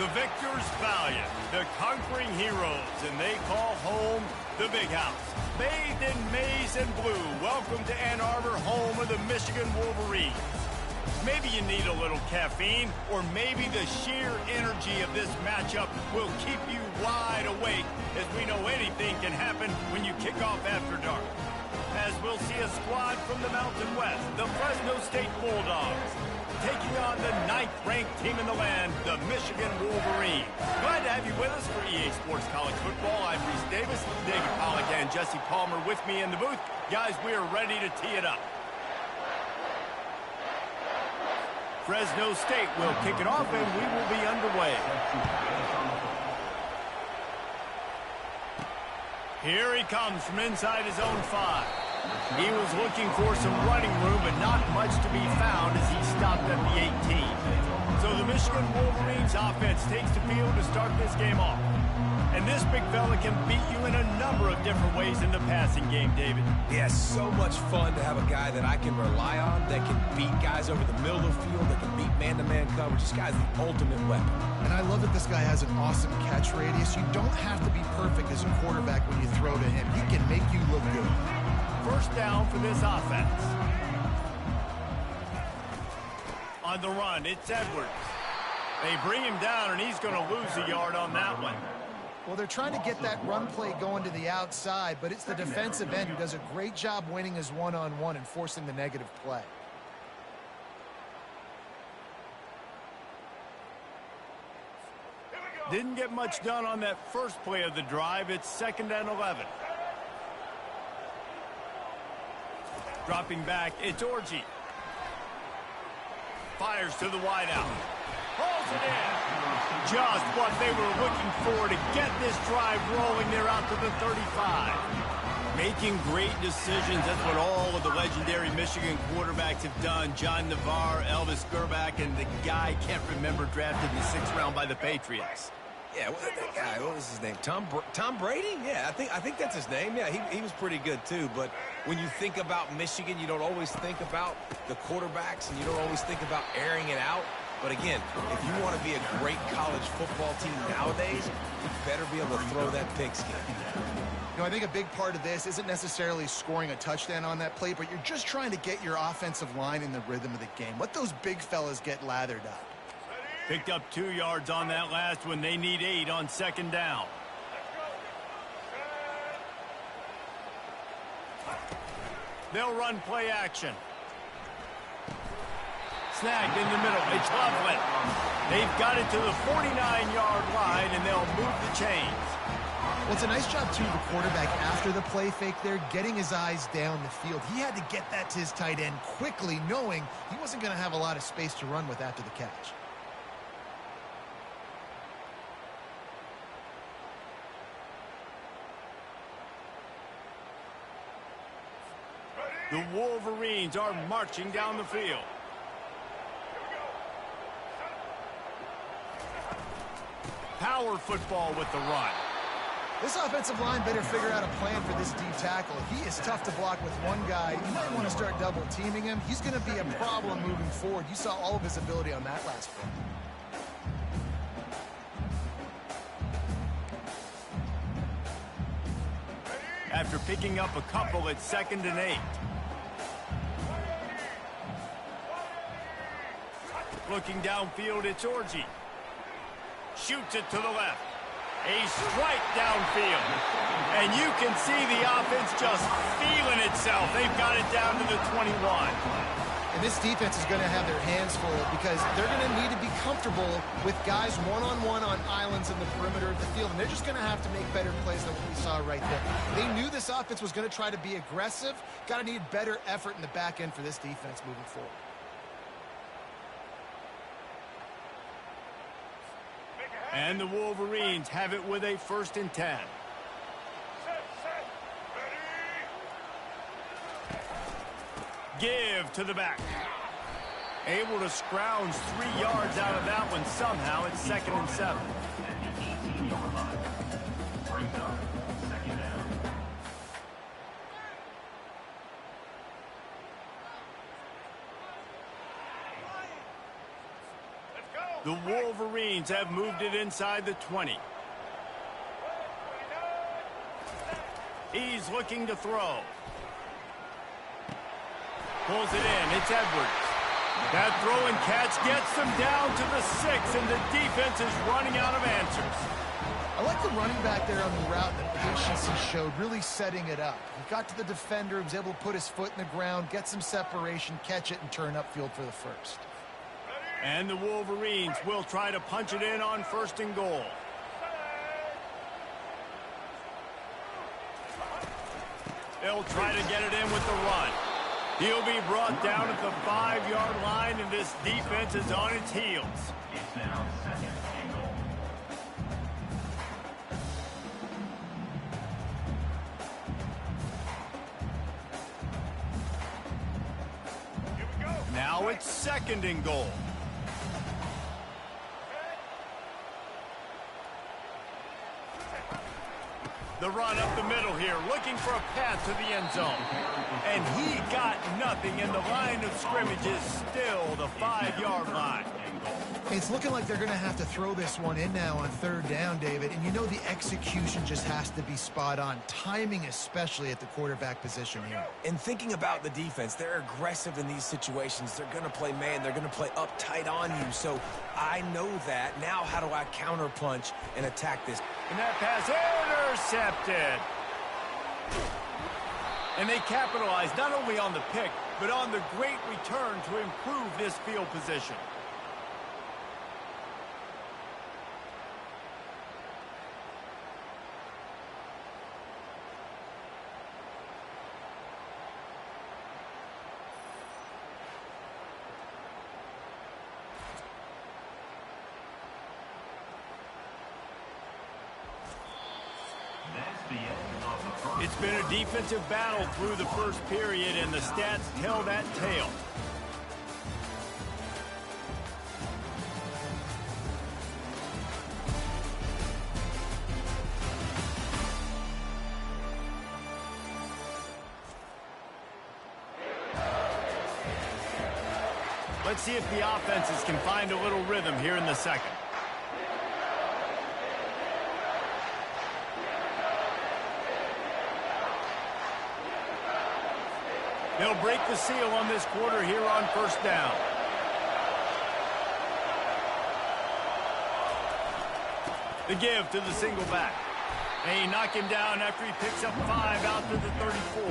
The victors valiant, the conquering heroes, and they call home the Big House. Bathed in maize and blue, welcome to Ann Arbor, home of the Michigan Wolverines. Maybe you need a little caffeine, or maybe the sheer energy of this matchup will keep you wide awake, as we know anything can happen when you kick off after dark. As we'll see a squad from the Mountain West, the Fresno State Bulldogs, taking on the 9th-ranked team in the land, the Michigan Wolverines. Glad to have you with us for EA Sports College Football. I'm Reese Davis, David Pollack, and Jesse Palmer with me in the booth. Guys, we are ready to tee it up. Fresno State will kick it off, and we will be underway. Here he comes from inside his own 5. He was looking for some running room, but not much to be found as he stopped at the 18. So the Michigan Wolverines offense takes the field to start this game off. And this big fella can beat you in a number of different ways in the passing game, David. Yeah, so much fun to have a guy that I can rely on, that can beat guys over the middle of the field, that can beat man-to-man coverage. This guy's the ultimate weapon. And I love that this guy has an awesome catch radius. You don't have to be perfect as a quarterback when you throw to him. He can make you look good. First down for this offense. On the run, it's Edwards. They bring him down, and he's going to lose a yard on that one. Well, they're trying to get that run play going to the outside, but it's the defensive end who does a great job winning his one-on-one and forcing the negative play. Didn't get much done on that first play of the drive. It's 2nd and 11. Dropping back, it's Orji. Fires to the wideout. Pulls it in. Just what they were looking for to get this drive rolling. They're out to the 35. Making great decisions. That's what all of the legendary Michigan quarterbacks have done. John Navarre, Elvis Gerbach, and the guy can't remember, drafted in the 6th round by the Patriots. Yeah, that guy, what was his name? Tom Brady? Yeah, I think that's his name. Yeah, he was pretty good too. But when you think about Michigan, you don't always think about the quarterbacks, and you don't always think about airing it out. But again, if you want to be a great college football team nowadays, you better be able to throw that pigskin. You know, I think a big part of this isn't necessarily scoring a touchdown on that play, but you're just trying to get your offensive line in the rhythm of the game. Let those big fellas get lathered up. Picked up 2 yards on that last one. They need 8 on 2nd down. They'll run play action. Snagged in the middle. It's Loveland. They've got it to the 49-yard line, and they'll move the chains. Well, it's a nice job, too, the quarterback, after the play fake there, getting his eyes down the field. He had to get that to his tight end quickly, knowing he wasn't going to have a lot of space to run with after the catch. The Wolverines are marching down the field. Power football with the run. This offensive line better figure out a plan for this deep tackle. He is tough to block with one guy. You might want to start double teaming him. He's going to be a problem moving forward. You saw all of his ability on that last play. After picking up a couple, it's 2nd and 8. Looking downfield, it's Orji. Shoots it to the left. A strike downfield. And you can see the offense just feeling itself. They've got it down to the 21. And this defense is going to have their hands full because they're going to need to be comfortable with guys one-on-one on islands in the perimeter of the field. And they're just going to have to make better plays than what we saw right there. They knew this offense was going to try to be aggressive. Got to need better effort in the back end for this defense moving forward. And the Wolverines have it with a 1st and 10. Give to the back. Able to scrounge 3 yards out of that one somehow. It's 2nd and 7. Let's go. The Wolverines have moved it inside the 20. He's looking to throw. Pulls it in. It's Edwards. That throw and catch gets them down to the 6, and the defense is running out of answers. I like the running back there on the route that patience he showed, really setting it up. He got to the defender, he was able to put his foot in the ground, get some separation, catch it, and turn upfield for the first. And the Wolverines will try to punch it in on 1st and goal. They'll try to get it in with the run. He'll be brought down at the 5-yard line, and this defense is on its heels. It's now 2nd and goal. Now it's 2nd and goal. The run up the middle here, looking for a path to the end zone. And he got nothing, and the line of scrimmage is still the 5-yard line. It's looking like they're going to have to throw this one in now on 3rd down, David. And you know the execution just has to be spot on. Timing especially at the quarterback position here. And thinking about the defense, they're aggressive in these situations. They're going to play man. They're going to play up tight on you. So I know that. Now how do I counterpunch and attack this? And that pass intercepted. And they capitalized not only on the pick, but on the great return to improve this field position. It's been a defensive battle through the first period, and the stats tell that tale. Let's see if the offenses can find a little rhythm here in the second. They'll break the seal on this quarter here on 1st down. The give to the single back. They knock him down after he picks up 5 out to the 34.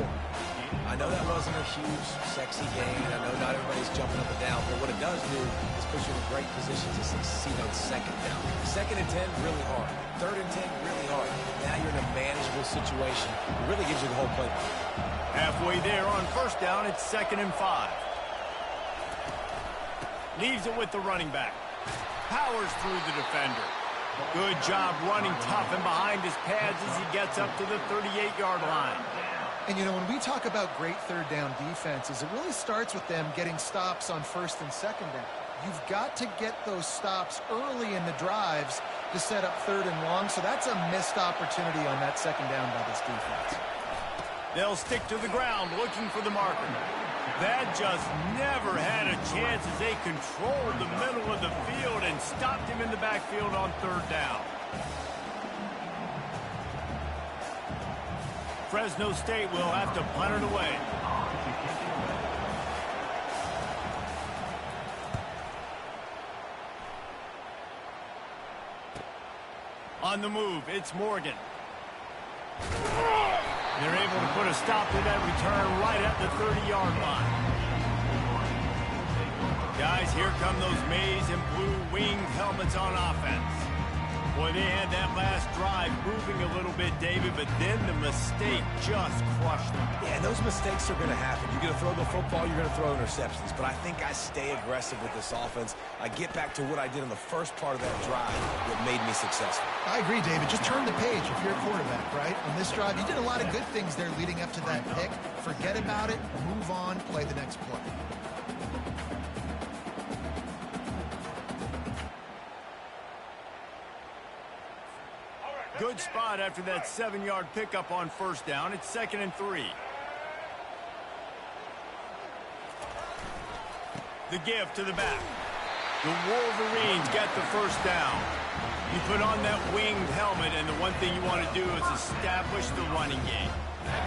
I know that wasn't a huge, sexy gain. I know not everybody's jumping up and down, but what it does do is put you in a great position to succeed on 2nd down. 2nd and 10, really hard. 3rd and 10, really hard. Now you're in a manageable situation. It really gives you the whole playbook. Halfway there on 1st down, it's 2nd and 5. Leaves it with the running back. Powers through the defender. Good job running tough and behind his pads as he gets up to the 38-yard line. And, you know, when we talk about great 3rd down defenses, it really starts with them getting stops on 1st and 2nd down. You've got to get those stops early in the drives to set up 3rd and long, so that's a missed opportunity on that 2nd down by this defense. They'll stick to the ground looking for the marker. That just never had a chance as they controlled the middle of the field and stopped him in the backfield on 3rd down. Fresno State will have to punt it away. On the move, it's Morgan. They're able to put a stop to that return right at the 30-yard line. Guys, here come those maize and blue winged helmets on offense. Boy, they had that last drive moving a little bit, David, but then the mistake just crushed them. Yeah, and those mistakes are going to happen. You're going to throw the football, you're going to throw interceptions. But I think I stay aggressive with this offense. I get back to what I did in the first part of that drive that made me successful. I agree, David. Just turn the page if you're a quarterback, right? On this drive, you did a lot of good things there leading up to that pick. Forget about it, move on, play the next play. Good spot after that 7-yard pickup on 1st down. It's 2nd and 3. The give to the back. The Wolverines get the first down. You put on that winged helmet, and the one thing you want to do is establish the running game.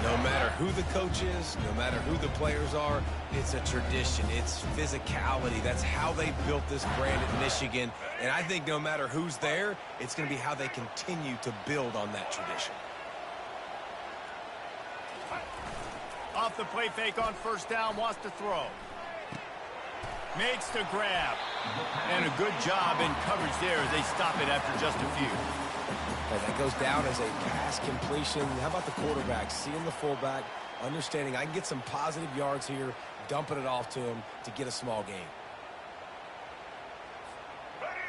No matter who the coach is, no matter who the players are, it's a tradition. It's physicality. That's how they built this brand at Michigan. And I think no matter who's there, it's going to be how they continue to build on that tradition. Off the play fake on first down, wants to throw. Makes the grab. And a good job in coverage there as they stop it after just a few. That goes down as a pass completion. How about the quarterback? Seeing the fullback, understanding I can get some positive yards here, dumping it off to him to get a small gain.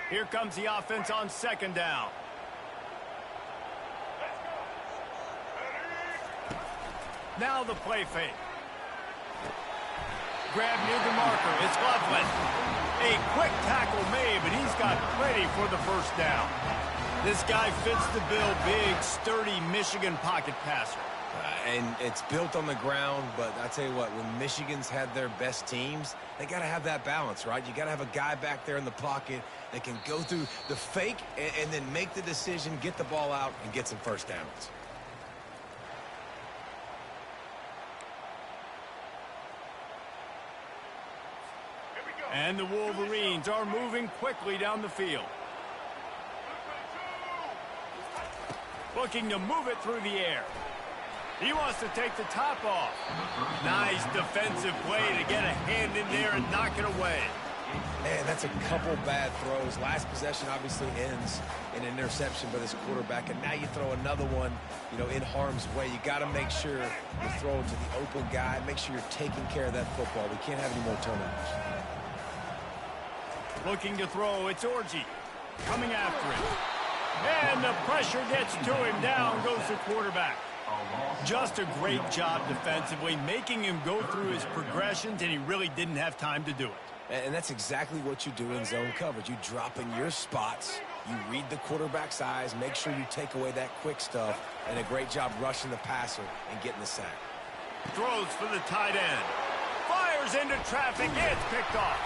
Here comes the offense on second down. Now the play fake. Grab near the marker. It's Loveland. A quick tackle made, but he's got plenty for the first down. This guy fits the bill, big, sturdy Michigan pocket passer. And it's built on the ground, but I tell you what, when Michigan's had their best teams, they got to have that balance, right? You got to have a guy back there in the pocket that can go through the fake and then make the decision, get the ball out, and get some first downs. And the Wolverines are moving quickly down the field. Looking to move it through the air. He wants to take the top off. Nice defensive play to get a hand in there and knock it away. Man, that's a couple bad throws. Last possession obviously ends in an interception by this quarterback, and now you throw another one, in harm's way. You got to make sure you throw it to the open guy. Make sure you're taking care of that football. We can't have any more turnovers. Looking to throw, it's Orji. Coming after him. And the pressure gets to him. Down goes the quarterback. Just a great job defensively, making him go through his progressions, and he really didn't have time to do it. And that's exactly what you do in zone coverage. You drop in your spots, you read the quarterback's eyes, make sure you take away that quick stuff, and a great job rushing the passer and getting the sack. Throws for the tight end. Fires into traffic. It's picked off.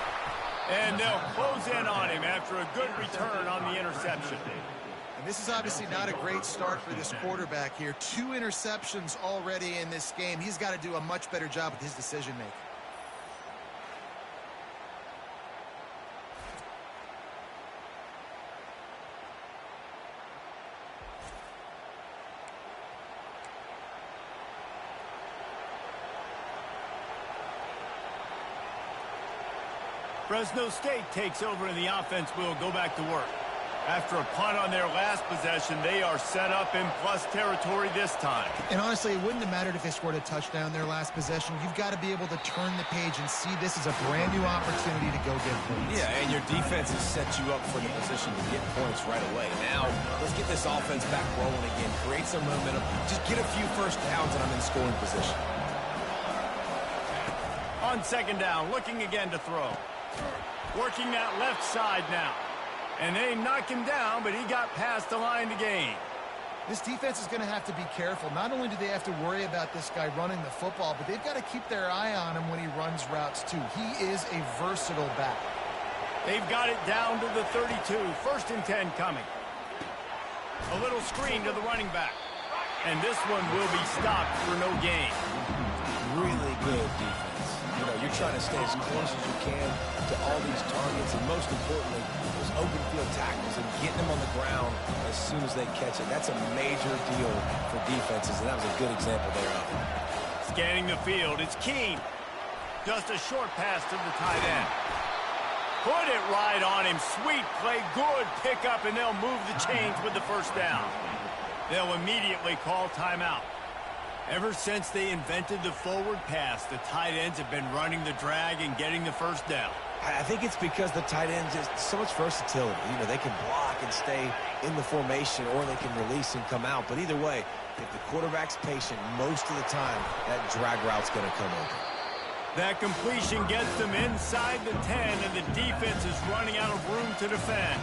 And they'll close in on him after a good return on the interception. And this is obviously not a great start for this quarterback here. 2 interceptions already in this game. He's got to do a much better job with his decision-making. Fresno State takes over and the offense will go back to work. After a punt on their last possession, they are set up in plus territory this time. And honestly, it wouldn't have mattered if they scored a touchdown their last possession. You've got to be able to turn the page and see this as a brand new opportunity to go get points. Yeah, and your defense has set you up for the position to get points right away. Now, let's get this offense back rolling again. Create some momentum. Just get a few first downs and I'm in scoring position. On second down, looking again to throw. Working that left side now. And they knock him down, but he got past the line to gain. This defense is going to have to be careful. Not only do they have to worry about this guy running the football, but they've got to keep their eye on him when he runs routes too. He is a versatile back. They've got it down to the 32. First and 10 coming. A little screen to the running back. And this one will be stopped for no gain. Really good defense. You're trying to stay as close as you can to all these targets, and most importantly, those open field tackles and getting them on the ground as soon as they catch it. That's a major deal for defenses, and that was a good example thereof. Scanning the field, it's Keene. Just a short pass to the tight end. Put it right on him. Sweet play, good pickup, and they'll move the chains with the first down. They'll immediately call timeout. Ever since they invented the forward pass, the tight ends have been running the drag and getting the first down. I think it's because the tight ends just so much versatility. They can block and stay in the formation, or they can release and come out. But either way, if the quarterback's patient, most of the time, that drag route's going to come open. That completion gets them inside the 10, and the defense is running out of room to defend.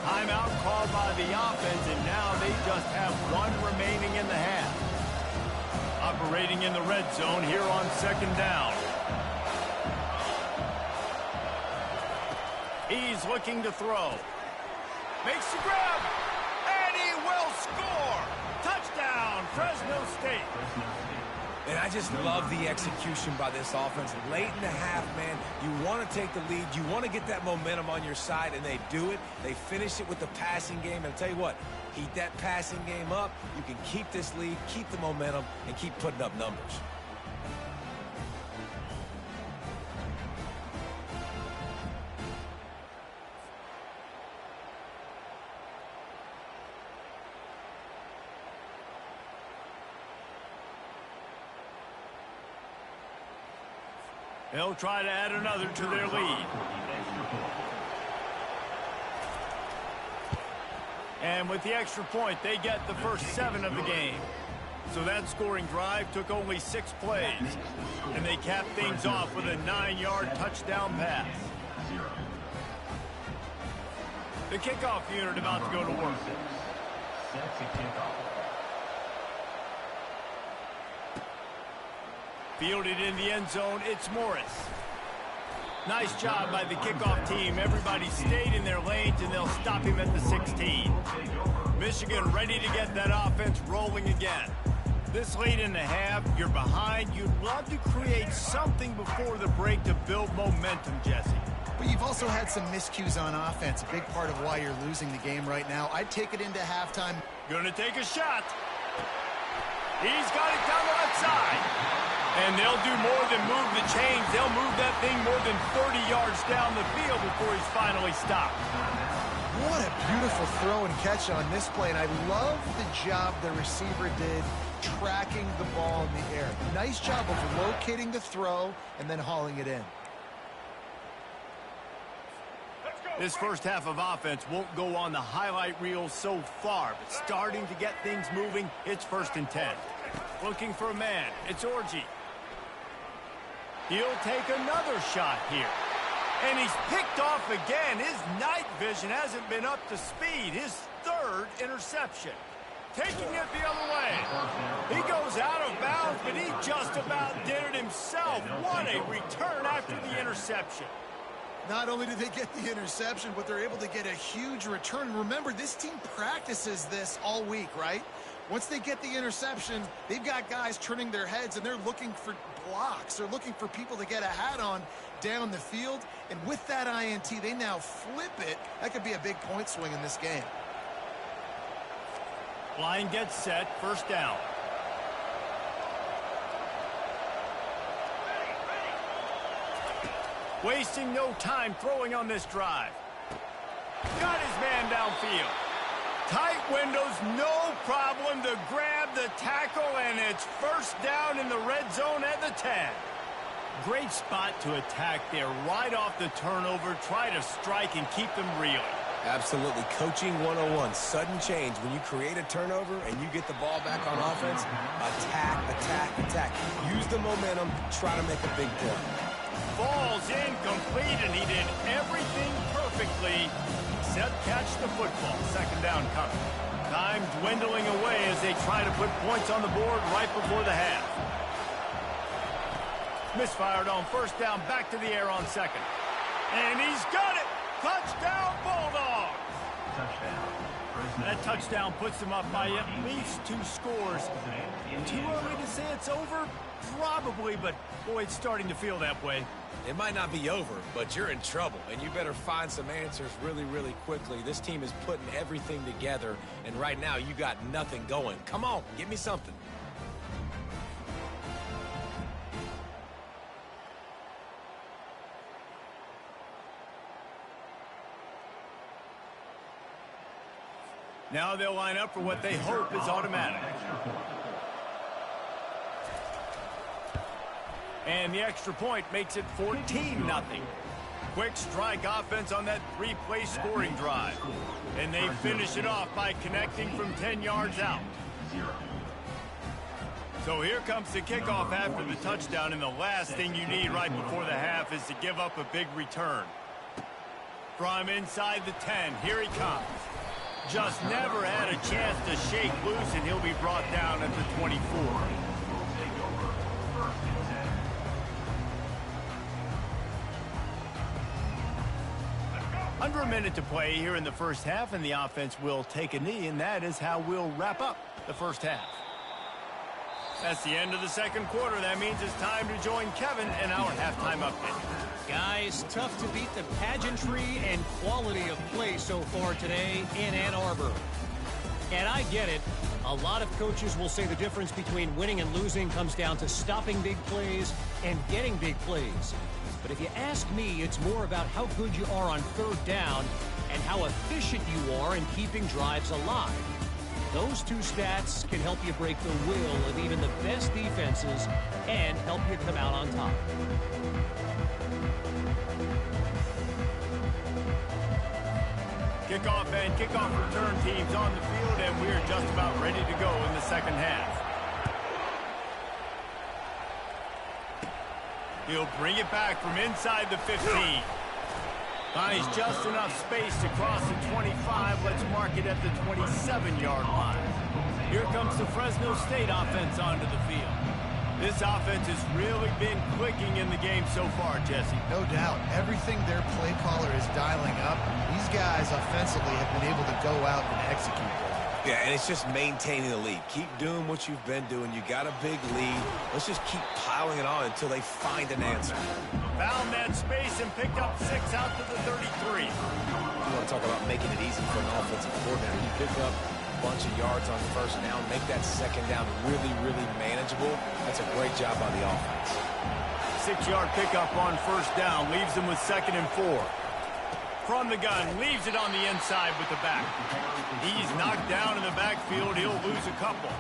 Timeout called by the offense, and now they just have one remaining in the half. Operating in the red zone here on second down. He's looking to throw. Makes the grab, and he will score. Touchdown, Fresno State. And I just love the execution by this offense. Late in the half, man, you want to take the lead. You want to get that momentum on your side, and they do it. They finish it with the passing game. And I'll tell you what, heat that passing game up. You can keep this lead, keep the momentum, and keep putting up numbers. They'll try to add another to their lead. And with the extra point, they get the first 7 of the game. So that scoring drive took only 6 plays. And they capped things off with a 9-yard touchdown pass. The kickoff unit about to go to work. Fielded in the end zone, it's Morris. Nice job by the kickoff team. Everybody stayed in their lanes, and they'll stop him at the 16. Michigan ready to get that offense rolling again. This late in the half, you're behind. You'd love to create something before the break to build momentum, Jesse. But you've also had some miscues on offense, a big part of why you're losing the game right now. I'd take it into halftime. Gonna take a shot. He's got it down the left side. And they'll do more than move the chains. They'll move that thing more than 30 yards down the field before he's finally stopped. What a beautiful throw and catch on this play. And I love the job the receiver did tracking the ball in the air. Nice job of locating the throw and then hauling it in. This first half of offense won't go on the highlight reel so far, but starting to get things moving, it's 1st and 10. Looking for a man, it's Orji. He'll take another shot here. And he's picked off again. His night vision hasn't been up to speed. His 3rd interception. Taking it the other way. He goes out of bounds, but he just about did it himself. What a return after the interception. Not only do they get the interception, but they're able to get a huge return. Remember, this team practices this all week, right? Once they get the interception, they've got guys turning their heads, and they're looking for blocks. They're looking for people to get a hat on down the field. And with that INT, they now flip it. That could be a big point swing in this game. Line gets set, 1st down. Wasting no time throwing on this drive. Got his man downfield. Tight windows, no problem to grab the tackle, and it's 1st down in the red zone at the 10. Great spot to attack there, right off the turnover. Try to strike and keep them reeling. Absolutely. Coaching 101. Sudden change. When you create a turnover and you get the ball back on offense, attack, attack, attack. Use the momentum. Try to make a big play. Falls incomplete, and he did everything perfectly except catch the football. 2nd down coming. Time dwindling away as they try to put points on the board right before the half. Misfired on 1st down, back to the air on 2nd. And he's got it! Touchdown, Bulldogs! That touchdown puts them up by at least 2 scores. Too early to say it's over? Probably, but boy, it's starting to feel that way. It might not be over, but you're in trouble, and you better find some answers really, really quickly. This team is putting everything together, and right now you got nothing going. Come on, give me something. Now they'll line up for what they hope is automatic. And the extra point makes it 14-0. Quick strike offense on that 3-play scoring drive. And they finish it off by connecting from 10 yards out. So here comes the kickoff after the touchdown, and the last thing you need right before the half is to give up a big return. From inside the 10, here he comes. Just never had a chance to shake loose, and he'll be brought down at the 24. Under a minute to play here in the first half, and the offense will take a knee, and that is how we'll wrap up the first half. That's the end of the second quarter. That means it's time to join Kevin in our halftime update. Guys, tough to beat the pageantry and quality of play so far today in Ann Arbor. And I get it. A lot of coaches will say the difference between winning and losing comes down to stopping big plays and getting big plays. But if you ask me, it's more about how good you are on third down and how efficient you are in keeping drives alive. Those two stats can help you break the will of even the best defenses and help you come out on top. Kickoff and kickoff return teams on the field, and we're just about ready to go in the second half. He'll bring it back from inside the 15. Finds just enough space to cross the 25. Let's mark it at the 27-yard line. Here comes the Fresno State offense onto the field. This offense has really been clicking in the game so far, Jesse. No doubt. Everything their play caller is dialing up, these guys offensively have been able to go out and execute. Yeah, and it's just maintaining the lead. Keep doing what you've been doing. You got a big lead. Let's just keep piling it on until they find an answer. Found that space and picked up 6 out to the 33. You want to talk about making it easy for an offensive coordinator. You pick up a bunch of yards on first down, make that second down really, really manageable. That's a great job by the offense. 6-yard pickup on first down leaves them with 2nd and 4. From the gun, leaves it on the inside with the back. He's knocked down in the backfield. He'll lose a couple.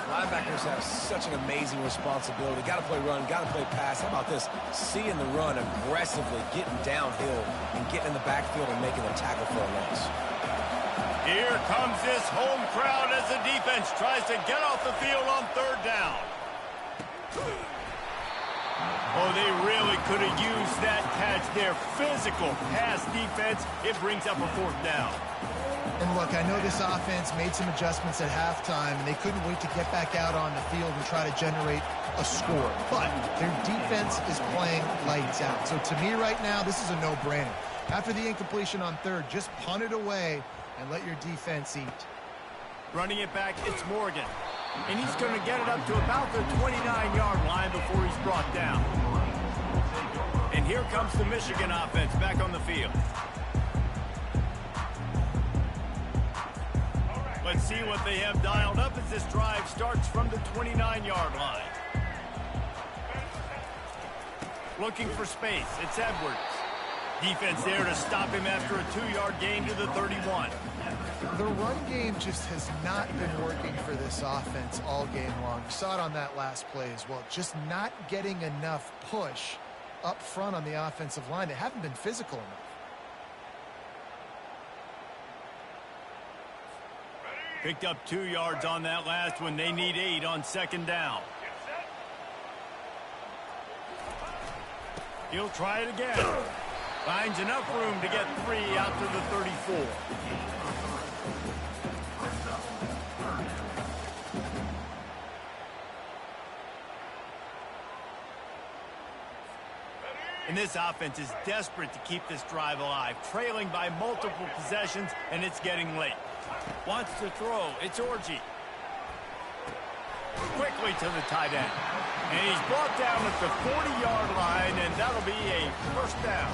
Linebackers have such an amazing responsibility. Got to play run, got to play pass. How about this? Seeing the run aggressively, getting downhill, and getting in the backfield and making a tackle for a loss. Here comes this home crowd as the defense tries to get off the field on third down. Oh, they really could have used that catch there. Physical pass defense. It brings up a 4th down. And look, I know this offense made some adjustments at halftime, and they couldn't wait to get back out on the field and try to generate a score. But their defense is playing lights out. So to me right now, this is a no-brainer. After the incompletion on third, just punt it away and let your defense eat. Running it back, it's Morgan. And he's going to get it up to about the 29-yard line before he's brought down. And here comes the Michigan offense back on the field. Let's see what they have dialed up as this drive starts from the 29-yard line. Looking for space. It's Edwards. Defense there to stop him after a 2-yard gain to the 31. The run game just has not been working for this offense all game long. You saw it on that last play as well. Just not getting enough push up front on the offensive line. They haven't been physical enough. Picked up 2 yards on that last one. They need 8 on 2nd down. He'll try it again. Finds enough room to get 3 out to the 34. And this offense is desperate to keep this drive alive, trailing by multiple possessions, and it's getting late. Wants to throw. It's Orji. Quickly to the tight end. And he's brought down at the 40-yard line, and that'll be a 1st down.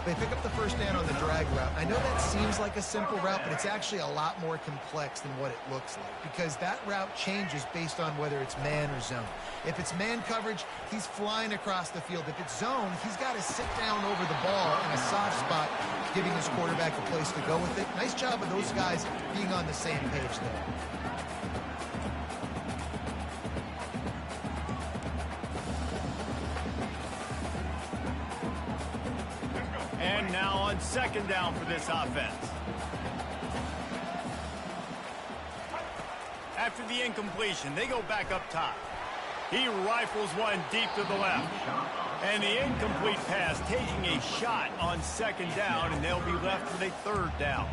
They pick up the 1st down on the drag route. I know that seems like a simple route, but it's actually a lot more complex than what it looks like, because that route changes based on whether it's man or zone. If it's man coverage, he's flying across the field. If it's zone, he's got to sit down over the ball in a soft spot, giving his quarterback a place to go with it. Nice job of those guys being on the same page there. And now on 2nd down for this offense. After the incompletion, they go back up top. He rifles one deep to the left. And the incomplete pass taking a shot on 2nd down, and they'll be left with a 3rd down.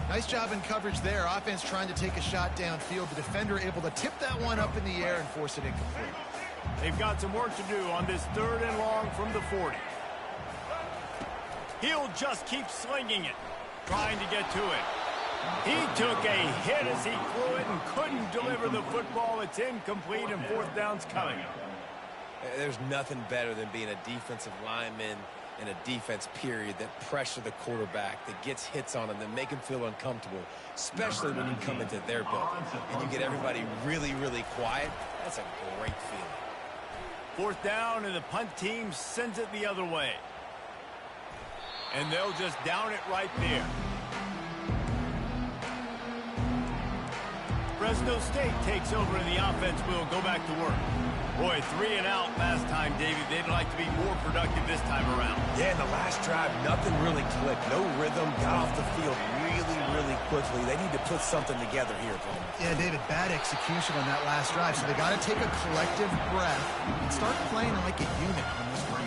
Nice job in coverage there. Offense trying to take a shot downfield. The defender able to tip that one up in the air and force it incomplete. They've got some work to do on this 3rd and long from the 40. He'll just keep slinging it, trying to get to it. He took a hit as he threw it and couldn't deliver the football. It's incomplete, and fourth down's coming. There's nothing better than being a defensive lineman in a defense period that pressure the quarterback, that gets hits on him, that make him feel uncomfortable, especially when you come into their building and you get everybody really, really quiet. That's a great feeling. Fourth down, and the punt team sends it the other way. And they'll just down it right there. Fresno State takes over and the offense will go back to work. Boy, 3 and out last time, Davey. They'd like to be more productive this time around. Yeah, in the last drive, nothing really clicked. No rhythm, got off the field really, really quickly. They need to put something together here, Paul. Yeah, David, bad execution on that last drive. So they got to take a collective breath and start playing like a unit on this one.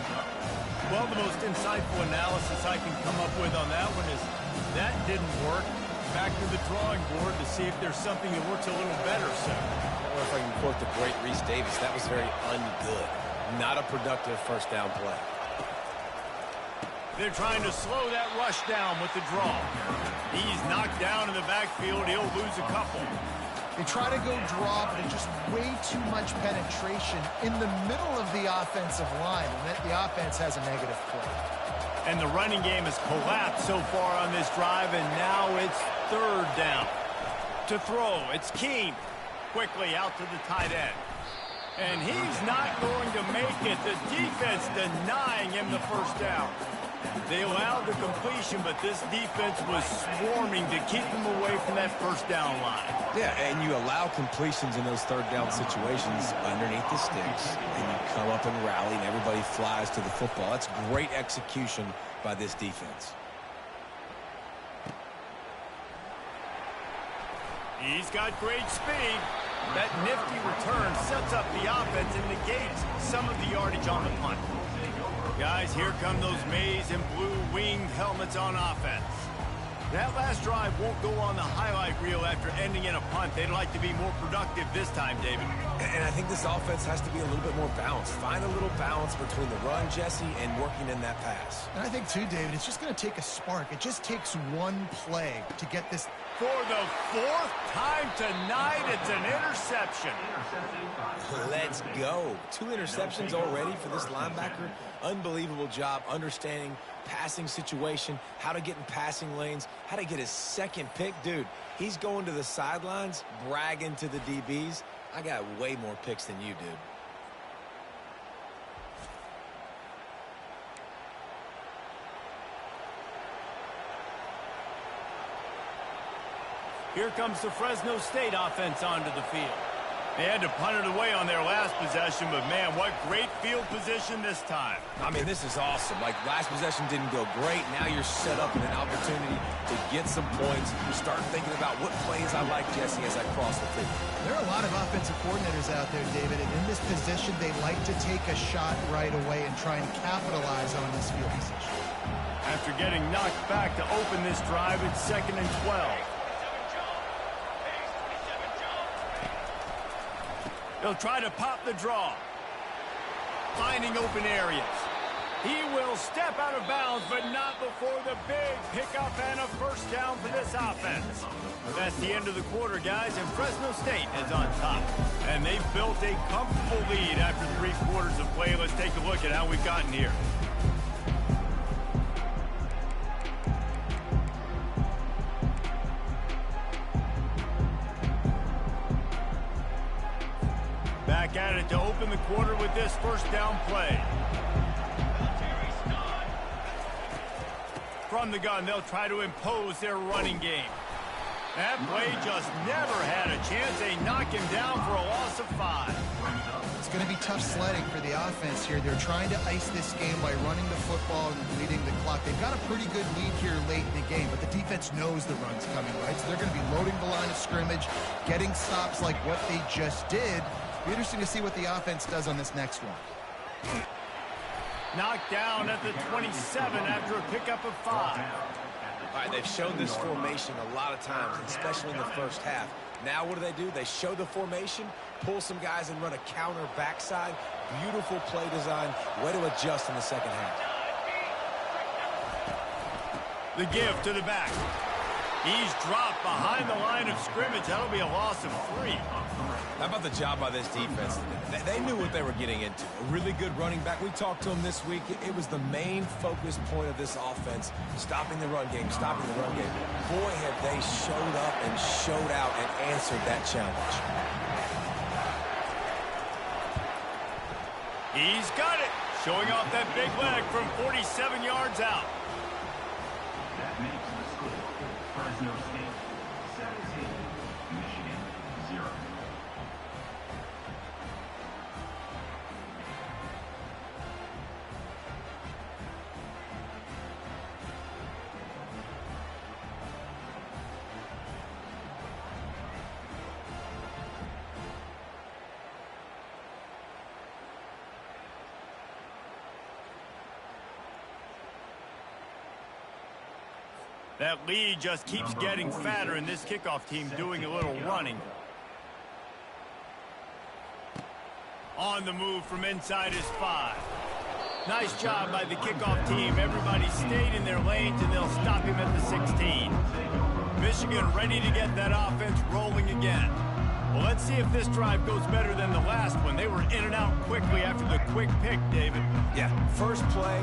Well, the most insightful analysis I can come up with on that one is that didn't work. Back to the drawing board to see if there's something that works a little better, sir. I don't know if I can quote the great Reese Davis. That was very ungood. Not a productive first down play. They're trying to slow that rush down with the draw. He's knocked down in the backfield. He'll lose a couple. They try to go draw, but it's just way too much penetration in the middle of the offensive line, and the offense has a negative play. And the running game has collapsed so far on this drive, and now it's third down. To throw, it's Keene. Quickly out to the tight end. And he's not going to make it. The defense denying him the first down. They allowed the completion, but this defense was swarming to keep him away from that first down line. Yeah, and you allow completions in those third down situations underneath the sticks, and you come up and rally, and everybody flies to the football. That's great execution by this defense. He's got great speed. That nifty return sets up the offense and negates some of the yardage on the punt. Guys, here come those maize and blue winged helmets on offense. That last drive won't go on the highlight reel after ending in a punt. They'd like to be more productive this time, David. And I think this offense has to be a little bit more balanced. Find a little balance between the run, Jesse, and working in that pass. And I think, too, David, it's just going to take a spark. It just takes one play to get this. For the fourth time tonight, it's an interception. Let's go. 2 interceptions already for this linebacker. Unbelievable job understanding passing situation, how to get in passing lanes, how to get his second pick. Dude, he's going to the sidelines, bragging to the DBs. I got way more picks than you, dude. Here comes the Fresno State offense onto the field. They had to punt it away on their last possession, but man, what great field position this time. I mean, this is awesome. Like, last possession didn't go great. Now you're set up in an opportunity to get some points. You start thinking about what plays I like, Jesse, as I cross the field. There are a lot of offensive coordinators out there, David, and in this position, they like to take a shot right away and try and capitalize on this field position. After getting knocked back to open this drive, it's 2nd and 12. They'll try to pop the draw. Finding open areas. He will step out of bounds, but not before the big pickup and a first down for this offense. That's the end of the quarter, guys, and Fresno State is on top. And they've built a comfortable lead after 3 quarters of play. Let's take a look at how we've gotten here. Back at it to open the quarter with this first down play. From the gun, they'll try to impose their running game. That play just never had a chance. They knock him down for a loss of 5. It's going to be tough sledding for the offense here. They're trying to ice this game by running the football and leading the clock. They've got a pretty good lead here late in the game, but the defense knows the run's coming, right? So they're going to be loading the line of scrimmage, getting stops like what they just did. Be interesting to see what the offense does on this next one. Knocked down at the 27 after a pickup of 5. All right, they've shown this formation a lot of times, especially in the first half. Now what do? They show the formation, pull some guys and run a counter backside. Beautiful play design. Way to adjust in the second half. The give to the back. He's dropped behind the line of scrimmage. That'll be a loss of 3. How about the job by this defense today? They knew what they were getting into. A really good running back. We talked to him this week. It was the main focus point of this offense, stopping the run game, stopping the run game. Boy, have they showed up and showed out and answered that challenge. He's got it. Showing off that big leg from 47 yards out. That makes the score. Fresno State 17, Michigan 0. That lead just keeps getting fatter, and this kickoff team doing a little running. On the move from inside his 5. Nice job by the kickoff team. Everybody stayed in their lanes, and they'll stop him at the 16. Michigan ready to get that offense rolling again. Well, let's see if this drive goes better than the last one. They were in and out quickly after the quick pick, David. Yeah, first play,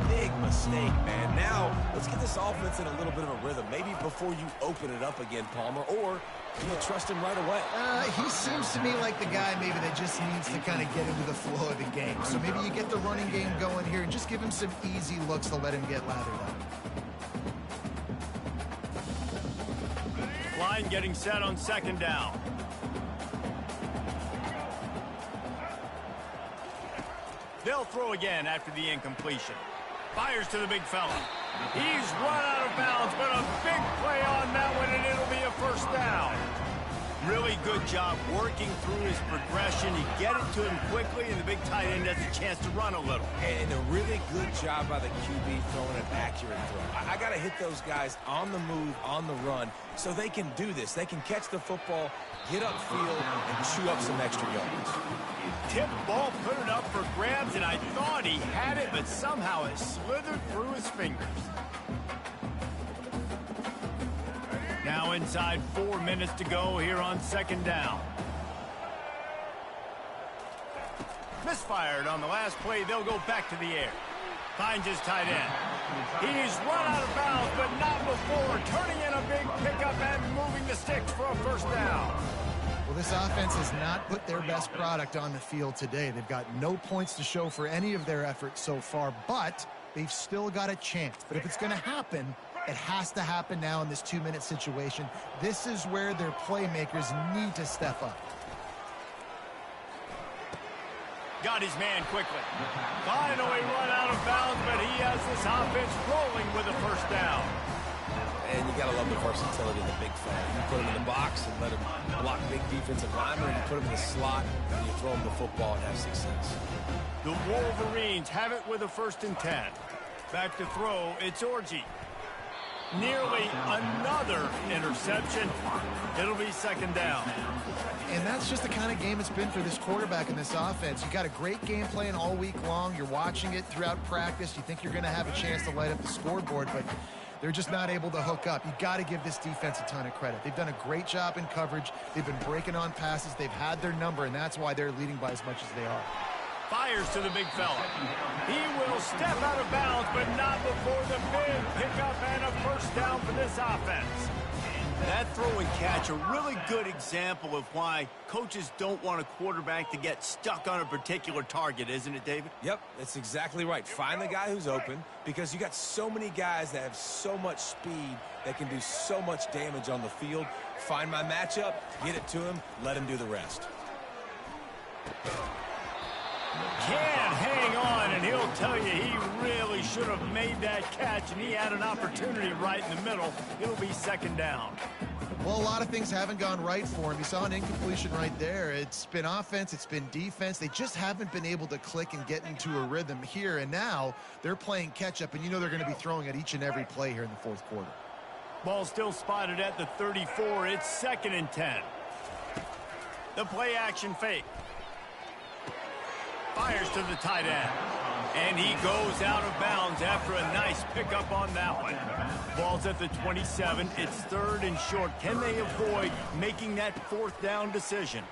big mistake, man. Now, let's get this offense in a little bit of a rhythm. Maybe before you open it up again, Palmer, or do you trust him right away? He seems to me like the guy maybe that just needs to kind of get into the flow of the game. So maybe you get the running game going here and just give him some easy looks to let him get lathered up. Line getting set on second down. They'll throw again after the incompletion. Fires to the big fella. He's run out of bounds, but a big play on that one, and it'll be a first down. Really good job working through his progression. You get it to him quickly, and the big tight end has a chance to run a little. And a really good job by the QB throwing an accurate throw. I got to hit those guys on the move, on the run, so they can do this. They can catch the football, get upfield, and chew up some extra yards. Tip ball, put it up for grabs, and I thought he had it, but somehow it slithered through his fingers. Now inside 4 minutes to go here on second down. Misfired on the last play. They'll go back to the air. Finds his tight end. He's run out of bounds, but not before turning in a big pickup and moving the sticks for a first down. Well, this offense has not put their best product on the field today. They've got no points to show for any of their efforts so far, but they've still got a chance. But if it's going to happen, it has to happen now in this 2-minute situation. This is where their playmakers need to step up. Got his man quickly. Finally run out of bounds, but he has this offense rolling with a first down. And you got to love the versatility of the big fella. You put him in the box and let him block big defensive linemen, and you put him in the slot, and you throw him the football and have success. The Wolverines have it with a 1st and 10. Back to throw, it's Orji. Nearly another interception. It'll be second down. And that's just the kind of game it's been for this quarterback in this offense. You got a great game plan all week long. You're watching it throughout practice. You think you're going to have a chance to light up the scoreboard, but they're just not able to hook up. You got to give this defense a ton of credit. They've done a great job in coverage. They've been breaking on passes. They've had their number, and that's why they're leading by as much as they are. Fires to the big fella. He will step out of bounds, but not before the big pickup and a first down for this offense. That throw and catch, a really good example of why coaches don't want a quarterback to get stuck on a particular target, isn't it, David? Yep, that's exactly right. Find the guy who's open, because you got so many guys that have so much speed that can do so much damage on the field. Find my matchup, get it to him, let him do the rest. Can't hang on, and he'll tell you he really should have made that catch, and he had an opportunity right in the middle. It'll be second down. Well, a lot of things haven't gone right for him. You saw an incompletion right there. It's been offense, it's been defense. They just haven't been able to click and get into a rhythm here, and now they're playing catch-up, and you know they're going to be throwing at each and every play here in the fourth quarter. Ball still spotted at the 34. It's 2nd and 10. The play action fake. Fires to the tight end. And he goes out of bounds after a nice pickup on that one. Ball's at the 27. It's third and short. Can they avoid making that fourth down decision?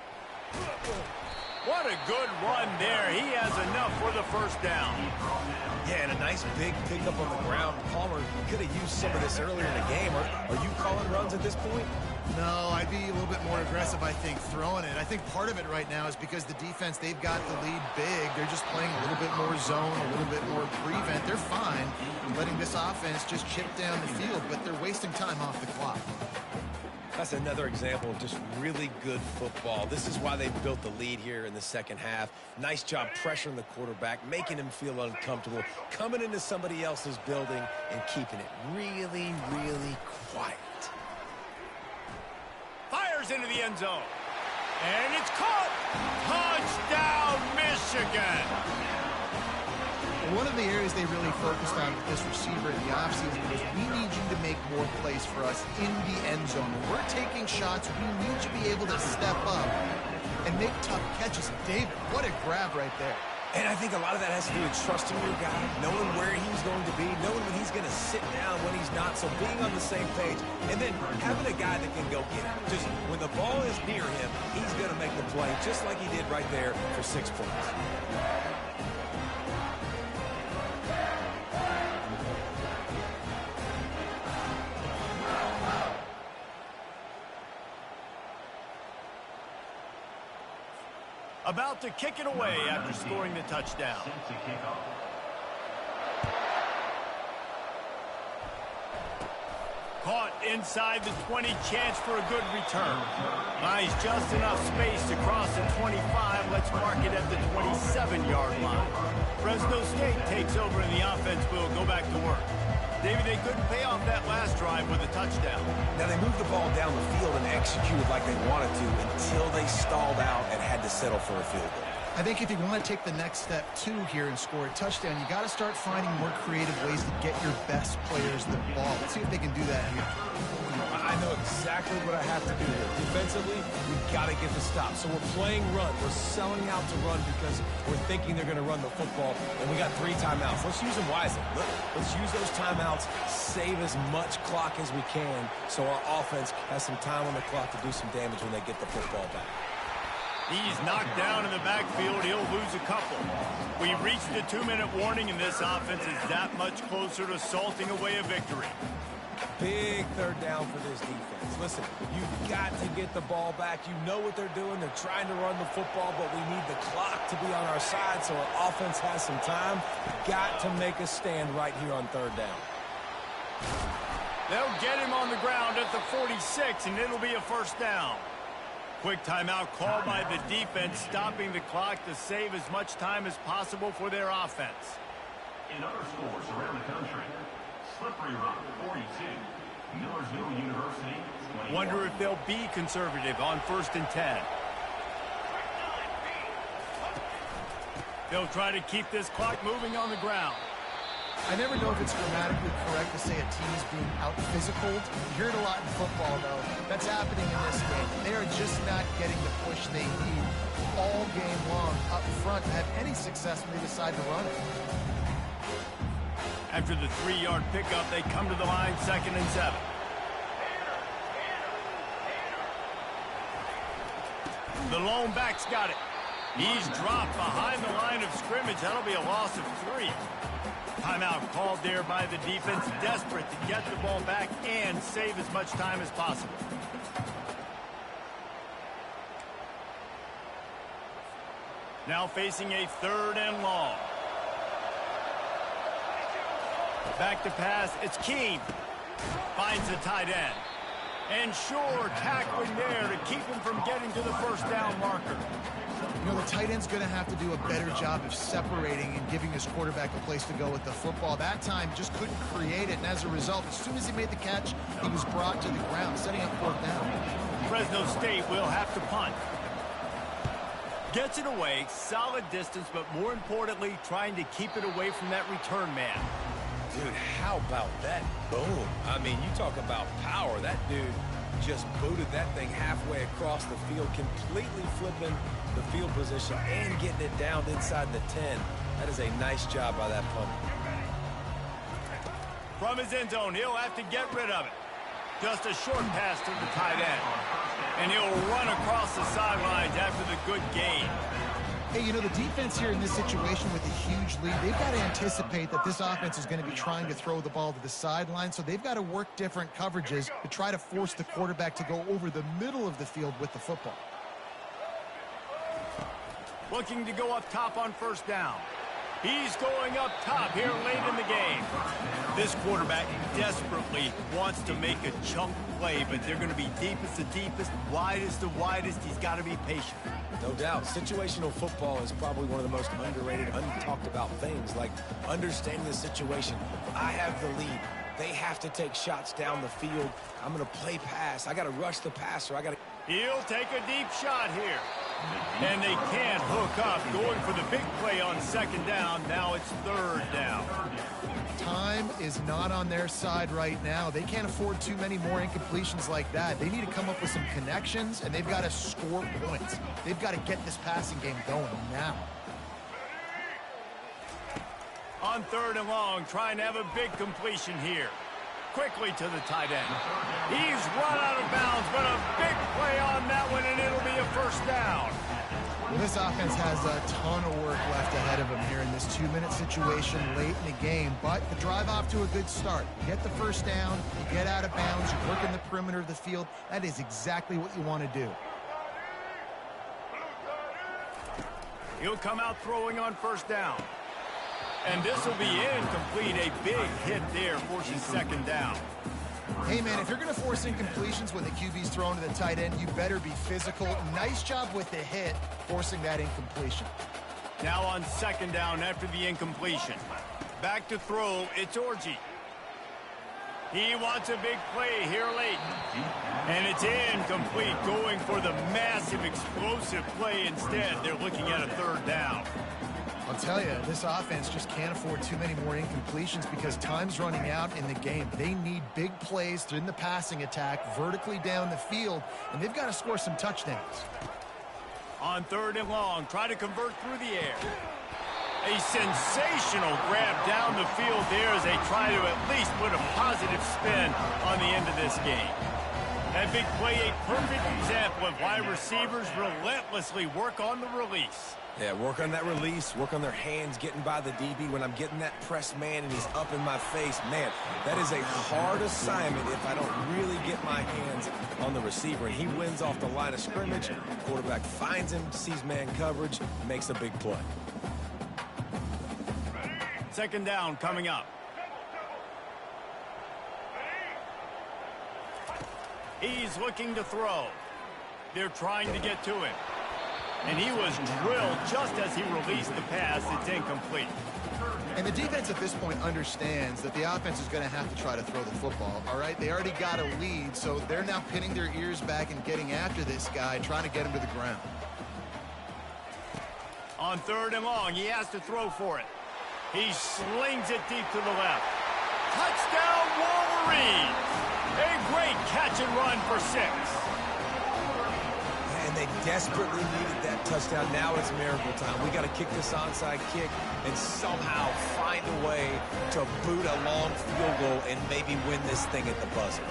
What a good run there. He has enough for the first down. Yeah, and a nice big pickup on the ground. Palmer could have used some of this earlier in the game. Are you calling runs at this point? No, I'd be a little bit more aggressive, I think, throwing it. I think part of it right now is because the defense, they've got the lead big. They're just playing a little bit more zone, a little bit more prevent. They're fine letting this offense just chip down the field, but they're wasting time off the clock. That's another example of just really good football. This is why they built the lead here in the second half. Nice job pressuring the quarterback, making him feel uncomfortable, coming into somebody else's building and keeping it really, really quiet. Fires into the end zone. And it's caught. Touchdown, Michigan. One of the areas they really focused on with this receiver in the offseason was we need you to make more plays for us in the end zone. When we're taking shots, we need you to be able to step up and make tough catches. David, what a grab right there. And I think a lot of that has to do with trusting your guy, knowing where he's going to be, knowing when he's going to sit down, when he's not, so being on the same page, and then having a guy that can go get it. Just when the ball is near him, he's going to make the play, just like he did right there for 6 points. About to kick it away after scoring the touchdown. Caught inside the 20, chance for a good return. Nice, just enough space to cross the 25. Let's mark it at the 27-yard line. Fresno State takes over and the offense will go back to work. David, they couldn't pay off that last drive with a touchdown. Now, they moved the ball down the field and executed like they wanted to until they stalled out and had to settle for a field goal. I think if you want to take the next step, too, here and score a touchdown, you got to start finding more creative ways to get your best players the ball. Let's see if they can do that here. I know exactly what I have to do here. Defensively, we've got to get the stop. So we're playing run. We're selling out to run because we're thinking they're going to run the football, and we got 3 timeouts. Let's use them wisely. Let's use those timeouts, save as much clock as we can so our offense has some time on the clock to do some damage when they get the football back. He's knocked down in the backfield. He'll lose a couple. We reached the 2-minute warning, and this offense is that much closer to salting away a victory. Big third down for this defense. Listen, you've got to get the ball back. You know what they're doing. They're trying to run the football, but we need the clock to be on our side so our offense has some time. Got to make a stand right here on third down. They'll get him on the ground at the 46, and it'll be a first down. Quick timeout called by the defense, stopping the clock to save as much time as possible for their offense. In other scores around the country, Slippery Rock 42, Millersville University 21. Wonder if they'll be conservative on 1st and 10. They'll try to keep this clock moving on the ground. I never know if it's grammatically correct to say a team is being out-physical. You hear it a lot in football, though. That's happening in this game. They are just not getting the push they need all game long up front to have any success when they decide to run it. After the 3-yard pickup, they come to the line, 2nd and 7. The lone back's got it. He's dropped behind the line of scrimmage. That'll be a loss of 3. Timeout called there by the defense, desperate to get the ball back and save as much time as possible. Now facing a 3rd and long. Back to pass, it's Keene. Finds the tight end. And Shore tackling there to keep him from getting to the first down marker. You know, the tight end's going to have to do a better job of separating and giving his quarterback a place to go with the football. That time, just couldn't create it, and as a result, as soon as he made the catch, he was brought to the ground, setting up 4th down. Fresno State will have to punt. Gets it away, solid distance, but more importantly, trying to keep it away from that return man. Dude, how about that boom? I mean, you talk about power. That dude just booted that thing halfway across the field, completely flipping the field position and getting it down inside the 10. That is a nice job by that punter. From his end zone, he'll have to get rid of it. Just a short pass to the tight end. And he'll run across the sidelines after the good gain. Hey, you know, the defense here in this situation with a huge lead, they've got to anticipate that this offense is going to be trying to throw the ball to the sideline, so they've got to work different coverages to try to force the quarterback to go over the middle of the field with the football. Looking to go up top on first down. He's going up top here late in the game. This quarterback desperately wants to make a chunk play, but they're going to be deepest to deepest, widest to widest. He's got to be patient. No doubt. Situational football is probably one of the most underrated, untalked about things, like understanding the situation. I have the lead. They have to take shots down the field. I'm going to play pass. I got to rush the passer. He'll take a deep shot here. And they can't hook up, going for the big play on second down. Now it's third down. Time is not on their side right now. They can't afford too many more incompletions like that. They need to come up with some connections, and they've got to score points. They've got to get this passing game going now. On third and long, trying to have a big completion here. Quickly to the tight end. He's run out of bounds, but a big play on that one, and it'll be a first down. Well, this offense has a ton of work left ahead of them here in this 2-minute situation late in the game, but the drive off to a good start. You get the first down, you get out of bounds, you work in the perimeter of the field. That is exactly what you want to do. He'll come out throwing on first down. And this will be incomplete. A big hit there, forcing second down. Hey, man, if you're going to force incompletions when the QB's thrown to the tight end, you better be physical. Nice job with the hit, forcing that incompletion. Now on second down after the incompletion. Back to throw, it's Orji. He wants a big play here late. And it's incomplete, going for the massive, explosive play instead. They're looking at a third down. I'll tell you, this offense just can't afford too many more incompletions because time's running out in the game. They need big plays in the passing attack, vertically down the field, and they've got to score some touchdowns. On third and long, try to convert through the air. A sensational grab down the field there as they try to at least put a positive spin on the end of this game. That big play, a perfect example of why receivers relentlessly work on the release. Yeah, work on that release, work on their hands, getting by the DB. When I'm getting that press man and he's up in my face, man, that is a hard assignment if I don't really get my hands on the receiver. And he wins off the line of scrimmage. Quarterback finds him, sees man coverage, makes a big play. Second down coming up. He's looking to throw. They're trying to get to him. And he was drilled just as he released the pass. It's incomplete. And the defense at this point understands that the offense is going to have to try to throw the football, all right? They already got a lead, so they're now pinning their ears back and getting after this guy, trying to get him to the ground. On third and long, he has to throw for it. He slings it deep to the left. Touchdown, Wolverines! A great catch and run for 6. And they desperately needed that touchdown. Now it's miracle time. We got to kick this onside kick and somehow find a way to boot a long field goal and maybe win this thing at the buzzer.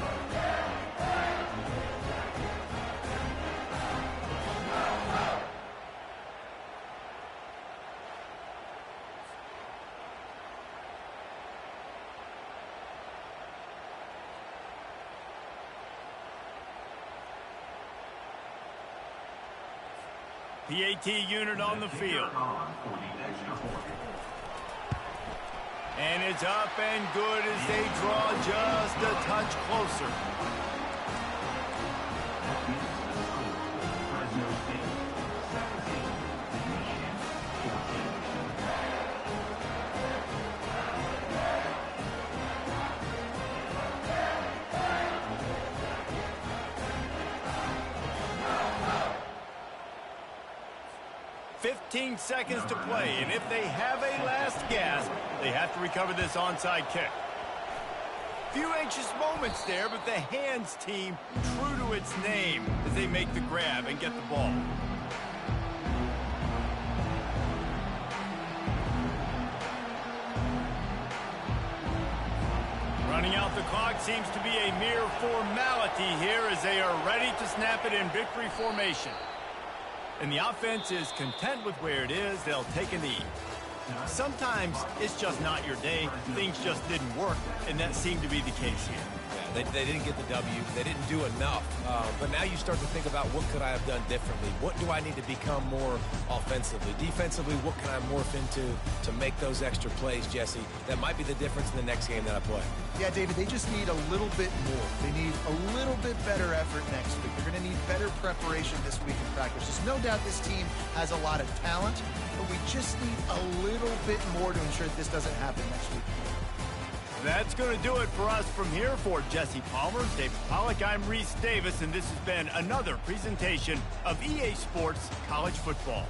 PAT unit on the field. And it's up and good as they draw just a touch closer. Fresno State 17, Michigan 15 seconds to play, and if they have a last gasp, they have to recover this onside kick. Few anxious moments there, but the hands team true to its name as they make the grab and get the ball. off the clock seems to be a mere formality here as they are ready to snap it in victory formation. And the offense is content with where it is. They'll take a knee. Sometimes it's just not your day. Things just didn't work, and that seemed to be the case here. Yeah, they didn't get the W. They didn't do enough. But now you start to think about what could I have done differently? What do I need to become more offensively? Defensively, what can I morph into to make those extra plays, Jesse? That might be the difference in the next game that I play. Yeah, David, they just need a little bit more. They need a little bit better effort next week. They're going to need better preparation this week in practice. There's no doubt this team has a lot of talent, but we just need a little bit more to ensure that this doesn't happen next week. That's going to do it for us from here. For Jesse Palmer, David Pollack, I'm Reese Davis, and this has been another presentation of EA Sports College Football.